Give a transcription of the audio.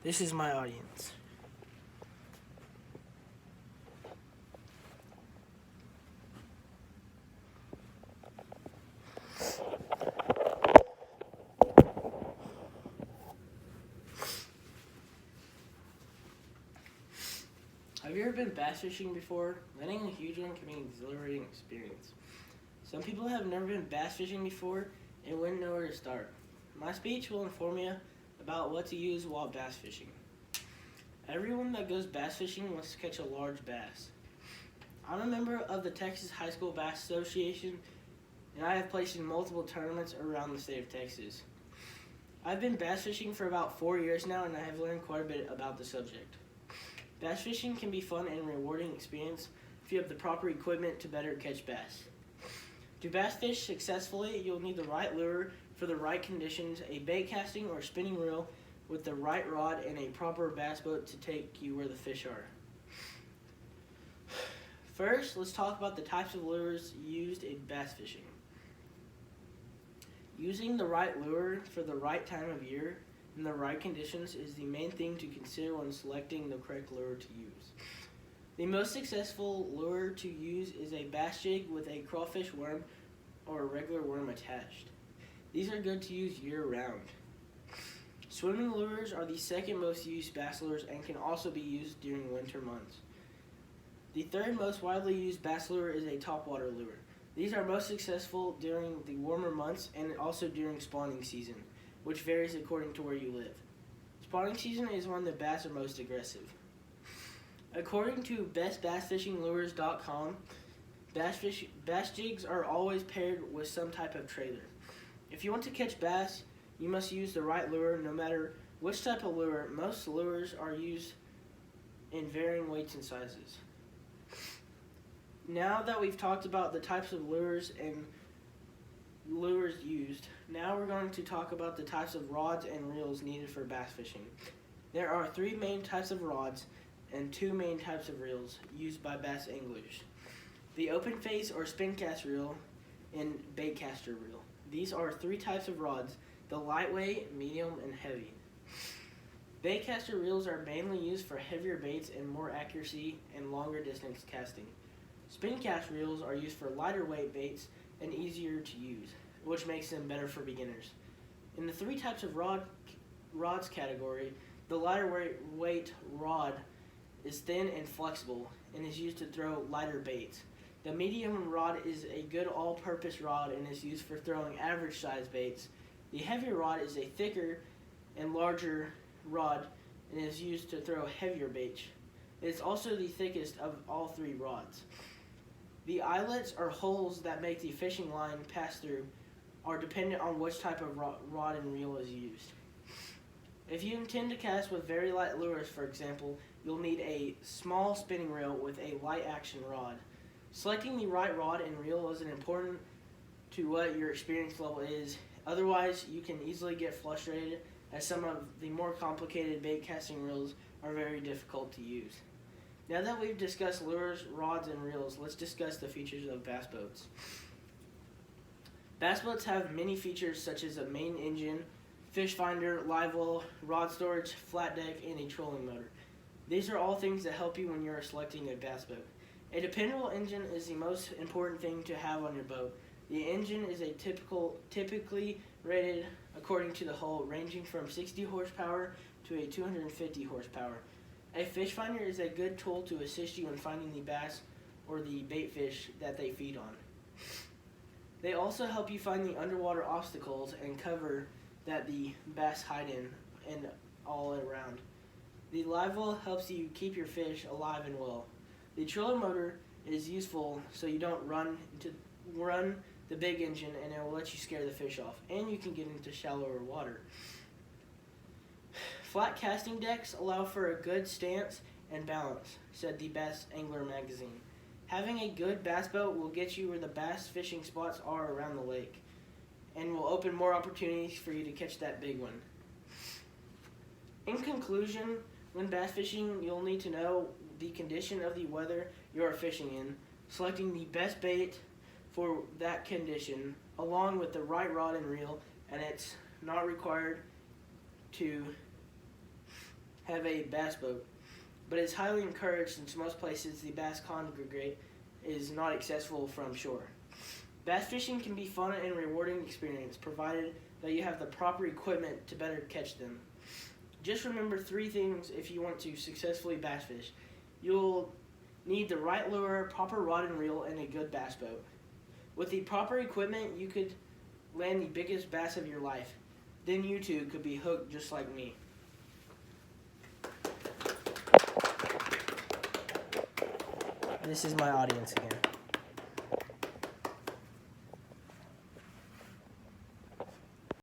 This is my audience. Have you ever been bass fishing before? Landing a huge one can be an exhilarating experience. Some people have never been bass fishing before and wouldn't know where to start. My speech will inform you about what to use while bass fishing. Everyone that goes bass fishing wants to catch a large bass. I'm a member of the Texas High School Bass Association, and I have placed in multiple tournaments around the state of Texas. I've been bass fishing for about 4 years now, and I have learned quite a bit about the subject. Bass fishing can be fun and rewarding experience if you have the proper equipment to better catch bass. To bass fish successfully, you'll need the right lure for the right conditions, a bait casting or spinning reel with the right rod, and a proper bass boat to take you where the fish are. First, let's talk about the types of lures used in bass fishing. Using the right lure for the right time of year and the right conditions is the main thing to consider when selecting the correct lure to use. The most successful lure to use is a bass jig with a crawfish worm or a regular worm attached. These are good to use year-round. Swimming lures are the second most used bass lures and can also be used during winter months. The third most widely used bass lure is a topwater lure. These are most successful during the warmer months and also during spawning season, which varies according to where you live. Spawning season is when the bass are most aggressive. According to bestbassfishinglures.com, bass jigs are always paired with some type of trailer. If you want to catch bass, you must use the right lure no matter which type of lure. Most lures are used in varying weights and sizes. Now that we've talked about the types of lures and lures used, now we're going to talk about the types of rods and reels needed for bass fishing. There are 3 main types of rods and 2 main types of reels used by bass anglers: the open face or spin cast reel and bait caster reel. These are 3 types of rods: the lightweight, medium, and heavy. Bait caster reels are mainly used for heavier baits and more accuracy and longer distance casting. Spin cast reels are used for lighter weight baits and easier to use, which makes them better for beginners. In the 3 types of rods category, the lighter weight rod is thin and flexible and is used to throw lighter baits. The medium rod is a good all-purpose rod and is used for throwing average size baits. The heavier rod is a thicker and larger rod and is used to throw heavier baits. It is also the thickest of all 3 rods. The eyelets or holes that make the fishing line pass through are dependent on which type of rod and reel is used. If you intend to cast with very light lures, for example, you'll need a small spinning reel with a light action rod. Selecting the right rod and reel is important to what your experience level is. Otherwise, you can easily get frustrated, as some of the more complicated bait casting reels are very difficult to use. Now that we've discussed lures, rods, and reels, let's discuss the features of bass boats. Bass boats have many features such as a main engine, fish finder, live well, rod storage, flat deck, and a trolling motor. These are all things that help you when you're selecting a bass boat. A dependable engine is the most important thing to have on your boat. The engine is typically rated according to the hull, ranging from 60 horsepower to a 250 horsepower. A fish finder is a good tool to assist you in finding the bass or the bait fish that they feed on. They also help you find the underwater obstacles and cover that the bass hide in and all around. The live well helps you keep your fish alive and well. The trolling motor is useful so you don't run the big engine, and it will let you scare the fish off, and you can get into shallower water. Flat casting decks allow for a good stance and balance, said the Bass Angler magazine. Having a good bass boat will get you where the bass fishing spots are around the lake and will open more opportunities for you to catch that big one. In conclusion, when bass fishing, you'll need to know the condition of the weather you are fishing in, selecting the best bait for that condition, along with the right rod and reel, and it's not required to have a bass boat, but it's highly encouraged since most places the bass congregate is not accessible from shore. Bass fishing can be fun and rewarding experience provided that you have the proper equipment to better catch them. Just remember 3 things if you want to successfully bass fish. You'll need the right lure, proper rod and reel, and a good bass boat. With the proper equipment, you could land the biggest bass of your life. Then you too could be hooked just like me. This is my audience again.